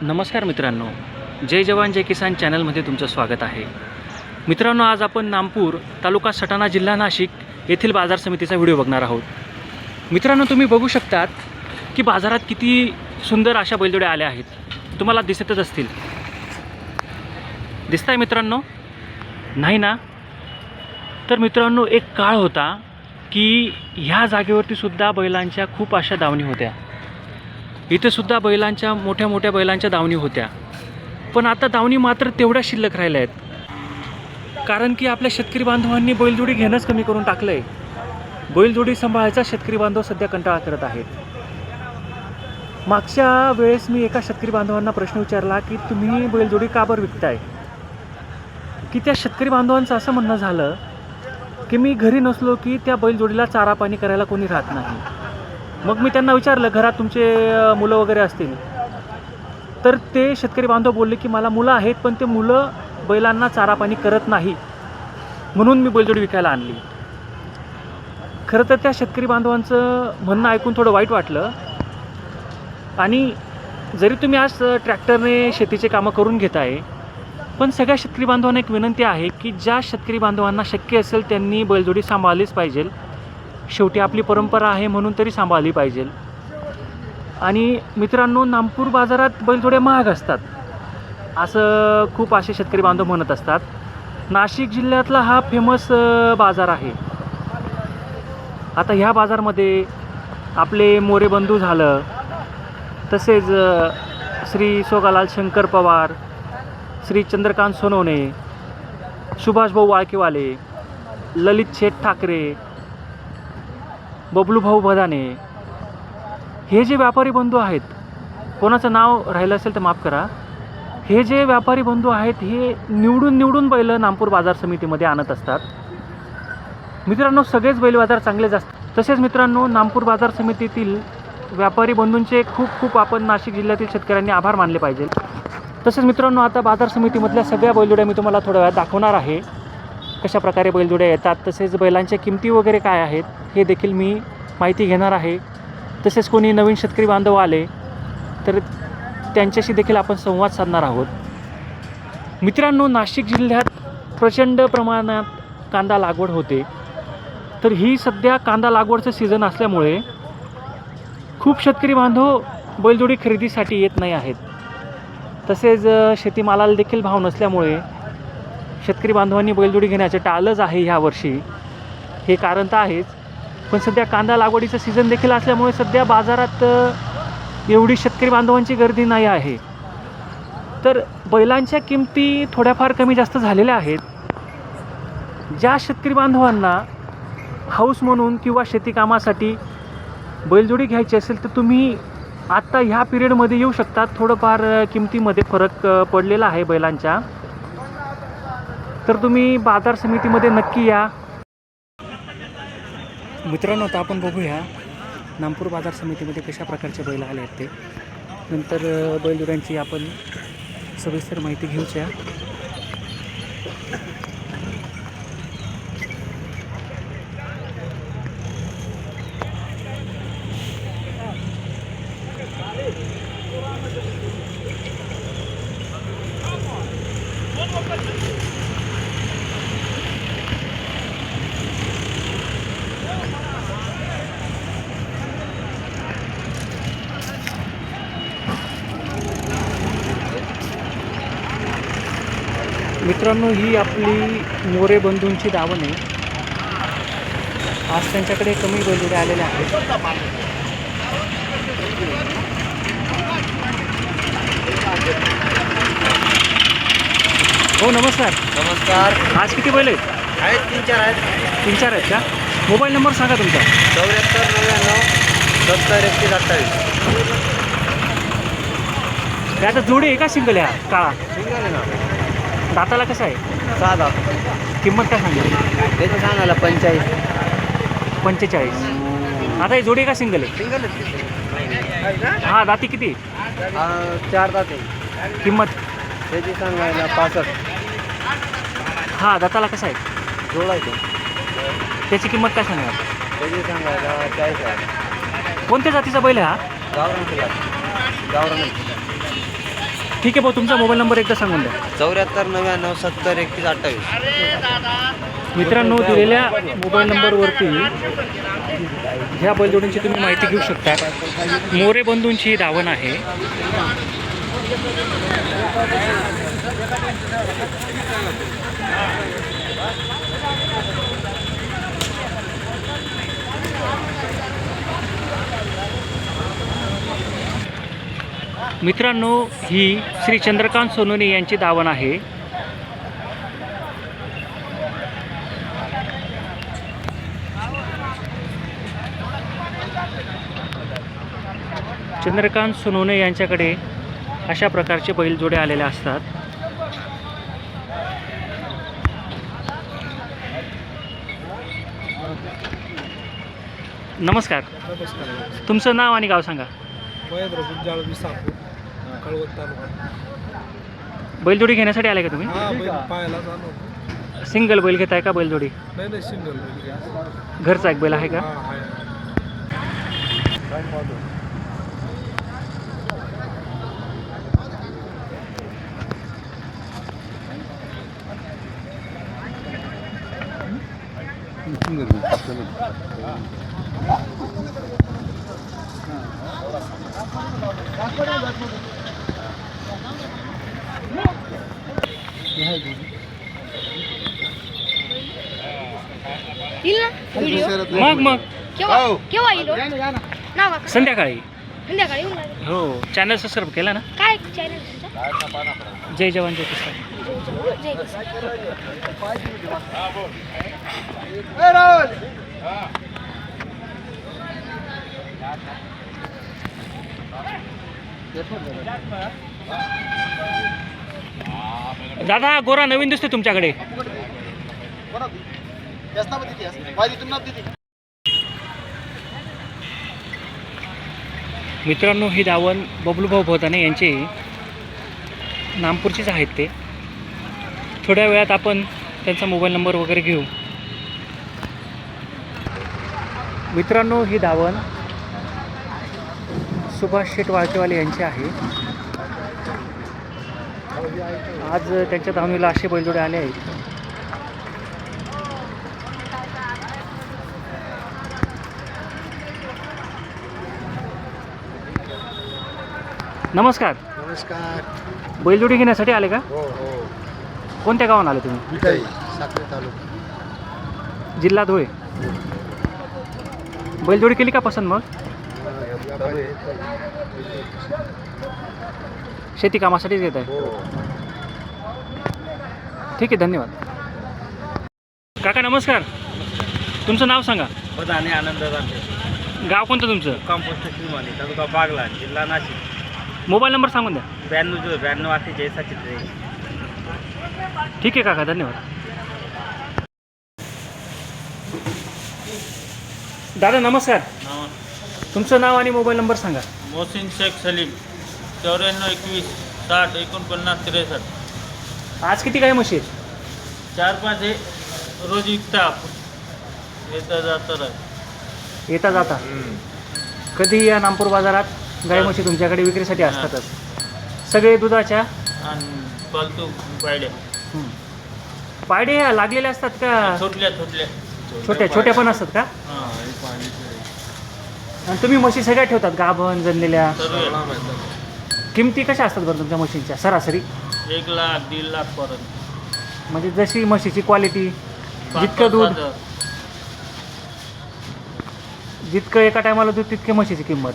नमस्कार मित्रांनो, जय जवान जय किसान चॅनलमध्ये तुमचं स्वागत आहे. मित्रांनो, आज आपण नामपूर तालुका सटाणा जिल्हा नाशिक येथील बाजार समितीचा व्हिडिओ बघणार आहोत. मित्रांनो, तुम्ही बघू शकतात की बाजारात किती सुंदर अशा बैलजोड्या आल्या आहेत. तुम्हाला दिसतच असतील. दिसताय मित्रांनो? नाही ना? तर मित्रांनो, एक काळ होता की ह्या जागेवरती सुद्धा बैलांच्या खूप अशा दावणी होत्या. इथे सुद्धा बैलांच्या मोठ्या बैलांच्या दावणी होत्या. पण आता दावणी मात्र तेवढ्या शिल्लक राहिल्या आहेत. कारण की आपल्या शेतकरी बांधवांनी बैलजोडी घेणंच कमी करून टाकलं आहे. बैलजोडी सांभाळायचा शेतकरी बांधव सध्या कंटाळा करत आहेत. मागच्या वेळेस मी एका शेतकरी बांधवांना प्रश्न विचारला की तुम्ही बैलजोडी का बरं विकताय, की त्या शेतकरी बांधवांचं असं म्हणणं झालं की मी घरी नसलो की त्या बैलजोडीला चारा पाणी करायला कोणी राहत नाही. मग मी त्यांना विचारलं, घरात तुमचे मुलं वगैरे असतील? तर ते शेतकरी बांधव बोलले की मला मुलं आहेत, पण ते मुलं बैलांना चारा पाणी करत नाही, म्हणून मी बैलजोडी विकायला आणली. खरं तर त्या शेतकरी बांधवांचं म्हणणं ऐकून थोडं वाईट वाटलं. आणि जरी तुम्ही आज ट्रॅक्टरने शेतीचे कामं करून घेताय, पण सगळ्या शेतकरी बांधवांना एक विनंती आहे की ज्या शेतकरी बांधवांना शक्य असेल त्यांनी बैलजोडी सांभाळलीच पाहिजे. शेवटी आपली परंपरा आहे म्हणून तरी सांभाळली पाहिजे. आणि मित्रांनो, नामपूर बाजारात बैलजोड्या महाग असतात असं खूप असे शेतकरी बांधव म्हणत असतात. नाशिक जिल्ह्यातला हा फेमस बाजार आहे. आता ह्या बाजारमध्ये आपले मोरे बंधू झालं, तसेच श्री सोगालाल शंकर पवार, श्री चंद्रकांत सोनवणे, सुभाषभाऊ वाळकेवाले, ललित शेठ ठाकरे, बबलूभाऊ भदाने, हे जे व्यापारी बंधू आहेत, कोणाचं नाव राहिलं असेल तर माफ करा, हे जे व्यापारी बंधू आहेत हे निवडून बैल नामपूर बाजार समितीमध्ये आणत असतात. मित्रांनो, सगळेच बैल बाजार चांगलेच असतात. तसेच मित्रांनो, नामपूर बाजार समितीतील व्यापारी बंधूंचे खूप आपण नाशिक जिल्ह्यातील शेतकऱ्यांनी आभार मानले पाहिजे. तसेच मित्रांनो, आता बाजार समितीमधल्या सगळ्या बैलजोड्या मी तुम्हाला थोड्या वेळात दाखवणार आहे. कशा प्रकारे बैलजोड्या येतात, तसेच बैलांच्या किमती वगैरे काय आहेत हे देखील मी माहिती घेणार आहे. तसेच कोणी नवीन शेतकरी बांधव आले तर त्यांच्याशी देखील आपण संवाद साधणार आहोत. मित्रांनो, नाशिक जिल्ह्यात प्रचंड प्रमाणात कांदा लागवड होते. तर ही सध्या कांदा लागवडचं सीझन असल्यामुळे खूप शेतकरी बांधव बैलजोडी खरेदीसाठी येत नाही आहेत. तसेच शेतीमालाला देखील भाव नसल्यामुळे शेतकरी बांधवांनी बैलजोडी घेण्याचं टाळलंच आहे ह्या वर्षी. हे कारण तर आहेच, पण सध्या कांदा लागवडीचं सीझन देखील असल्यामुळे सध्या बाजारात एवढी शेतकरी बांधवांची गर्दी नाही आहे. तर बैलांच्या किमती थोड्याफार कमी जास्त झालेल्या आहेत. ज्या शेतकरी बांधवांना हाऊस म्हणून किंवा शेती कामासाठी बैलजोडी घ्यायची असेल तर तुम्ही आत्ता ह्या पिरियडमध्ये येऊ शकतात. थोडंफार किमतीमध्ये फरक पडलेला आहे बैलांच्या. तर तुम्ही बाजार समितीमध्ये नक्की या. मित्रांनो, आता आपण बघूया नामपूर बाजार समितीमध्ये कशा प्रकारचे बैल आले आहेत ते. नंतर बैलजोड्यांची आपण सविस्तर माहिती घेऊया. मित्रांनो, ही आपली मोरे बंधूंची दावण आहे. आज त्यांच्याकडे कमी बैलजोड्या आलेल्या आहेत. हो, नमस्कार. नमस्कार. आज किती बैल आहेत? आहेत 3-4 आहेत. 3-4 आहेत का? मोबाईल नंबर सांगा तुमचा. 74 99 70 31 28. आता जोडी आहे का सिंगल ह्या काळा? सिंगल आहे ना. दाताला कसं आहे? 6 दात. किंमत काय सांगेल? त्याचं सांगायला 45. 45. आता ही जोडी आहे का सिंगल आहे? सिंगल आहे. हां, दाती किती? 4 दात आहे. किंमत? त्याची सांगायला 65. हां, दाताला कसं आहे? जोड आहे तो. त्याची किंमत काय सांगा? त्याची सांगायला 40,000. कोणत्या जातीचा बैल आहे हा? गावरान. ठीक आहे भाऊ, तुमचा मोबाईल नंबर एकदा सांगून द्या. 7499703128. मित्रांनो, दिलेल्या मोबाईल नंबरवरती ह्या बैलजोडींची तुम्ही माहिती घेऊ शकता. मोरे बंधूंची दावण आहे. मित्रांनो, ही श्री चंद्रकांत सोनवणे यांची दावण आहे. चंद्रकांत सोनवणे यांच्याकडे अशा प्रकारचे बैलजोडे आलेले असतात. नमस्कार, तुमचं नाव आणि गाव सांगा. महेंद्र गुंजाळ विसापूर कळवण तालुका. बैलजोडी घेण्यासाठी आले का तुम्ही? हा बैल पाहायला जाणवतो. सिंगल बैल घेताय का बैलजोडी? नाही सिंगल बैल घ्यायचं. घरचा एक बैल आहे का? हा आहे. येईल ना व्हिडिओ? मग केव्हा केव्हा येईल हो? नाव का? संध्याकाळी. संध्याकाळी येऊन लागेल. हो, चॅनल सबस्क्राईब केला ना? काय चॅनल तुमचा? जय जवान जय किसान. जय किसान. दादा, गोरा नवीन दिसतो तुमच्याकडे. मित्रांनो, ही दावण बबलूभाऊ भोताने यांचे नामपूरचीच आहेत. ते थोड्या वेळात आपण त्यांचा मोबाईल नंबर वगैरे घेऊ. मित्रांनो, ही दावण सुभाष शेठ वाळकेवाले यांचे आहे. आज त्यांच्या दावणीला असे बैलजोडे आले आहेत. नमस्कार, नमस्कार. बैलजोडी घेण्यासाठी आले का? हो हो. कोणत्या गावाला आले तुम्ही? विटाई साखरे तालुका. जिल्हा धुळे. बैलजोडी केली का पसंत? मग शेती कामासाठीच घेत आहे. ठीक आहे, धन्यवाद. काका नमस्कार, तुमचं नाव सांगा. बदाने आनंद राहते. गाव कोणतं तुमचं? कंपोस्ट श्रीमानी तालुका बागला जिल्हा नाशिक. मोबाईल नंबर सांगून द्या. 9292 ठीक आहे काका, धन्यवाद. दादा नमस्कार, तुमचं नाव आणि मोबाईल नंबर सांगा. मोहसिन शेख सलीम 9421 60 49 63. आज किती गाय म्हशी आहेत? 4-5 हे रोज विकता येता जाता. येता जाता. कधी या नामपूर बाजारात गाय म्हशी तुमच्याकडे विक्रीसाठी असतातच. सगळे दुधाच्या आणि पालतू पायड्या पायडे ह्या लागलेल्या असतात का? छोटल्या छोट्या पण असतात का? हां, आणि तुम्ही म्हशी सगळ्या ठेवतात, गाभण जनलेल्या? सर्व किमती कशा असतात बरं तुमच्या म्हशींच्या सरासरी? 1 लाख 1.5 लाख पर्यंत. म्हणजे जशी म्हशीची क्वालिटी, जितकं 5-5 दूध, हजार. जितकं एका टायमाला दूध तितके म्हशीची किंमत.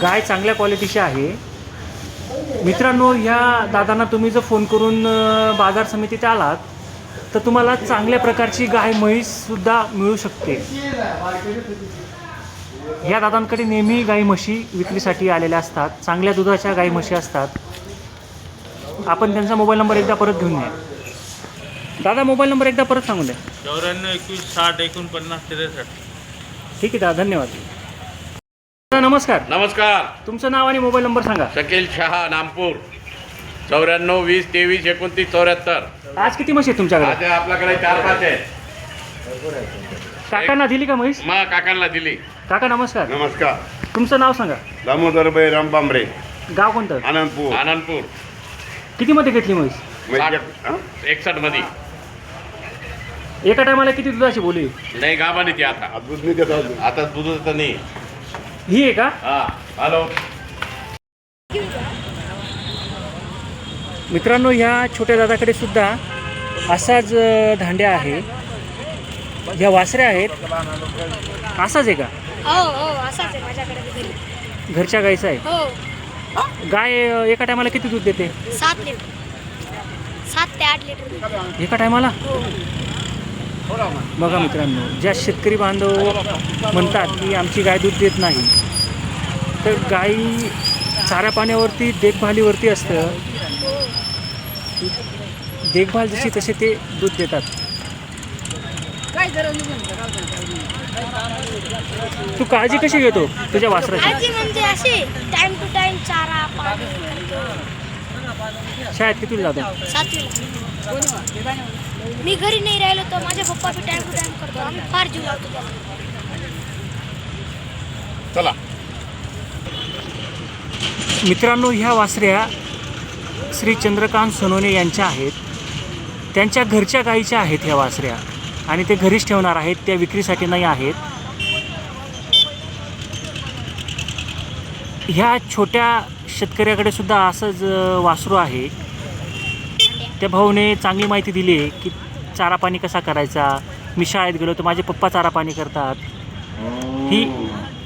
गाय चांगल्या क्वालिटीची आहे. मित्रांनो, ह्या दादांना तुम्ही जर फोन करून बाजार समितीत आलात तर तुम्हाला चांगल्या प्रकारची गाय म्हैससुद्धा मिळू शकते. ह्या दादांकडे नेहमी गाई म्हशी विक्रीसाठी आलेल्या असतात. चांगल्या दुधाच्या गाई म्हशी असतात. आपण त्यांचा मोबाईल नंबर एकदा परत घेऊन या. दादा, मोबाईल नंबर एकदा परत सांगून द्या. 9421 60 49 63. ठीक आहे दादा, धन्यवाद. नमस्कार, नमस्कार. तुमचं नाव आणि मोबाईल नंबर सांगा. शकील शहा, नामपूर. 94 20 23 29 74. आज किती म्हशी आहेत तुमच्याकडे? आज आपल्याकडे 4-5 आहेत. काकांना दिली का म्हैस? मग काकांना दिली. काका नमस्कार, नमस्कार. तुमचं नाव सांगा. दामोदर बैराम बांबरे, गाव कोणतं? आनंदपूर. आनंदपूर. कितीमध्ये घेतली म्हैस? म्हणजे 61 मध्ये. एका टायमाला किती दुधाची बोली? नाही गावाने ती आता. दूध नाही देत अजून. आता दूध तर नाही. ही आहे का? हा. हॅलो. मित्रांनो, ह्या छोट्या दादाकडे सुद्धा असाच धांड्या आहे. ह्या वासऱ्या आहेत. असाच आहे का? हो हो असाच आहे माझ्याकडे घरी. घरच्या गाईचं आहे. हो गाय एका टायमाला किती दूध देते? 7 लिटर 7 ते 8 लिटर दूध. एका टायमाला? हो बघा मित्रांनो, ज्या शेतकरी बांधव म्हणतात की आमची गाय दूध देत नाही, तर गाई चारा पाण्यावरती देखभालीवरती असतं. देखभाल जशी तसे ते दूध देतात. तू काळजी कशी घेतो तुझ्या वासराची? काळजी म्हणजे अशी टाइम टू टाइम चारा पाणी शाळेत कितीला जातो? 7वीला. मी घरी नाही राहिलो तर माझे पप्पा बी टाइम टू टाइम करतो. आम्ही फार जीव लावतो त्याला. चला. मित्रांनो, ह्या वासऱ्या श्री चंद्रकांत सोनवणे यांच्या आहेत. त्यांच्या घरच्या गाईच्या आहेत ह्या वासऱ्या, आणि ते घरीच ठेवणार आहेत, त्या विक्रीसाठी नाही आहेत. ह्या छोट्या शेतकऱ्याकडे सुद्धा असंच वासरू आहे. त्या भाऊने चांगली माहिती दिली आहे की चारा पाणी कसा करायचा. मी शाळेत गेलो तर माझे पप्पा चारा पाणी करतात. ही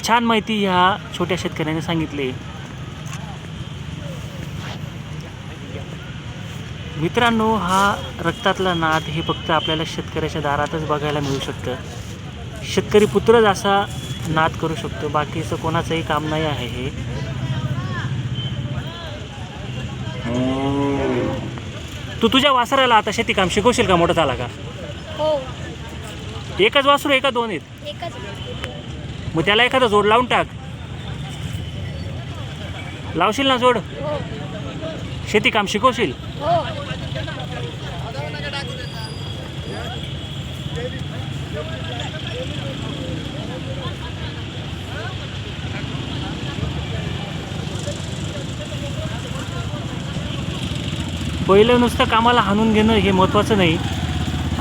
छान माहिती ह्या छोट्या शेतकऱ्याने सांगितली. मित्रांनो, हा रक्तातला नाद हे फक्त आपल्याला शेतकऱ्याच्या दारातच बघायला मिळू शकतं. शेतकरी पुत्रच असा नाद करू शकतो, बाकीचं कोणाचंही काम नाही आहे हे. तू तुझ्या वासराला आता शेती काम शिकवशील का? मोठा झाला का? हो एकच वासरू आहे का 2 आहेत? एकच. मग त्याला एखादा जोड लावून टाक. लावशील ना जोड? हो शेती काम शिकवशील? हो बैल नुसतं कामाला हाणून घेणं हे महत्त्वाचं नाही.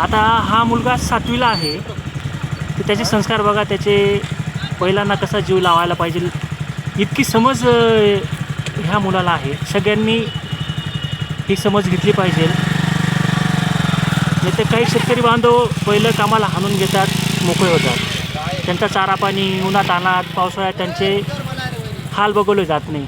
आता हा मुलगा 7वीला आहे, तर त्याचे संस्कार बघा. त्याचे बैलांना कसा जीव लावायला पाहिजे इतकी समज ह्या मुलाला आहे. सगळ्यांनी ही समज घेतली पाहिजे. नाही तर काही शेतकरी बांधव बैल कामाला हाणून घेतात, मोकळे होतात. त्यांचा चारा पाणी उन्हात अनात पावसाळ्यात त्यांचे हाल बघवले जात नाही.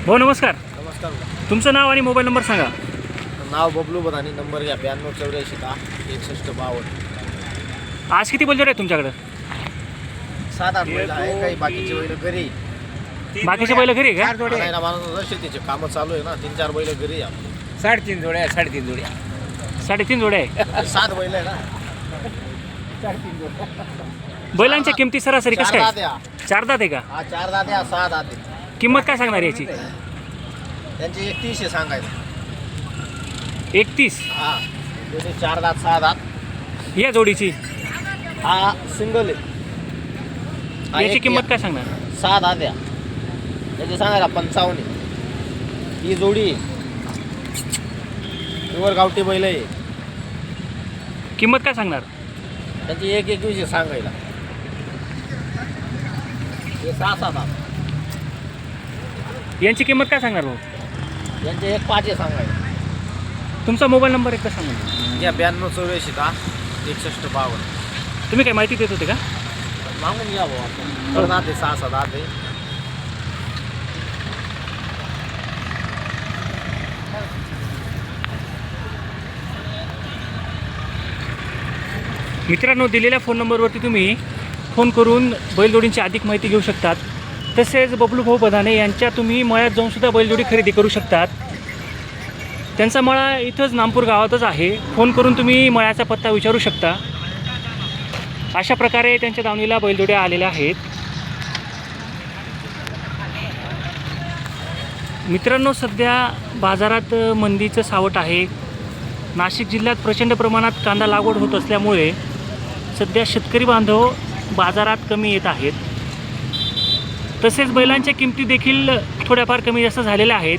हो नमस्कार, नमस्कार. तुमचं नाव आणि मोबाईल नंबर सांगा. नाव बबलू बदानी. नंबर घ्या 92 84 61 52. आज किती बैलजोड आहे तुमच्याकडं? 7-8 बैल आहे. काही बाकीचे बैल घरी. बाकीचे बैल घरी आहे का? नाही ना, मला शेतीचे कामं चालू आहे ना. 3-4 बैल घरी आहे. 3.5 जोड्या 3.5 जोड्या. 3.5 जोड्या आहे. 7 बैल आहे ना. बैलांच्या किमती सरासरी कसं 4 काय? दात आहे. 4 दात आहे का? हा 4 दात आहे, 6 दात आहे. किंमत काय सांगणार याची? त्यांची 31 आहे सांगायचं. 31. हा 4 दात 6 दात. या जोडीची हा सिंगल आहे. हा याची एक किंमत आहे. काय सांगणार? 6 दात आहे. त्याची सांगायला 55 आहे. ही जोडी प्युअर गावठी बैल आहे. किंमत काय सांगणार? त्याची 1-21 आहे सांगायला. हे 6-7 दात. यांची किंमत काय सांगणार भाऊ? यांचे 1-5 आहे सांगायला. तुमचा मोबाईल नंबर एकदा सांगा. या 92 84 61 52. तुम्ही काय माहिती देत होते का? मागून या भाऊ आपण. दात आहे 6-7 दात आहे. मित्रांनो, दिलेल्या फोन नंबरवरती तुम्ही फोन करून बैलजोडींची अधिक माहिती घेऊ शकतात. तसेच बबलू भाऊ बदाने यांच्या तुम्ही मळ्यात जाऊन सुद्धा बैलजोडी खरेदी करू शकतात. त्यांचा मळा इथंच नामपूर गावातच आहे. फोन करून तुम्ही मळ्याचा पत्ता विचारू शकता. अशा प्रकारे त्यांच्या दावणीला बैलजोड्या आलेल्या आहेत. मित्रांनो, सध्या बाजारात मंदीचं सावट आहे. नाशिक जिल्ह्यात प्रचंड प्रमाणात कांदा लागवड होत असल्यामुळे सध्या शेतकरी बांधव बाजारात कमी येत आहेत. तसेच बैलांच्या किमती देखील थोड्याफार कमी जास्त झालेल्या आहेत.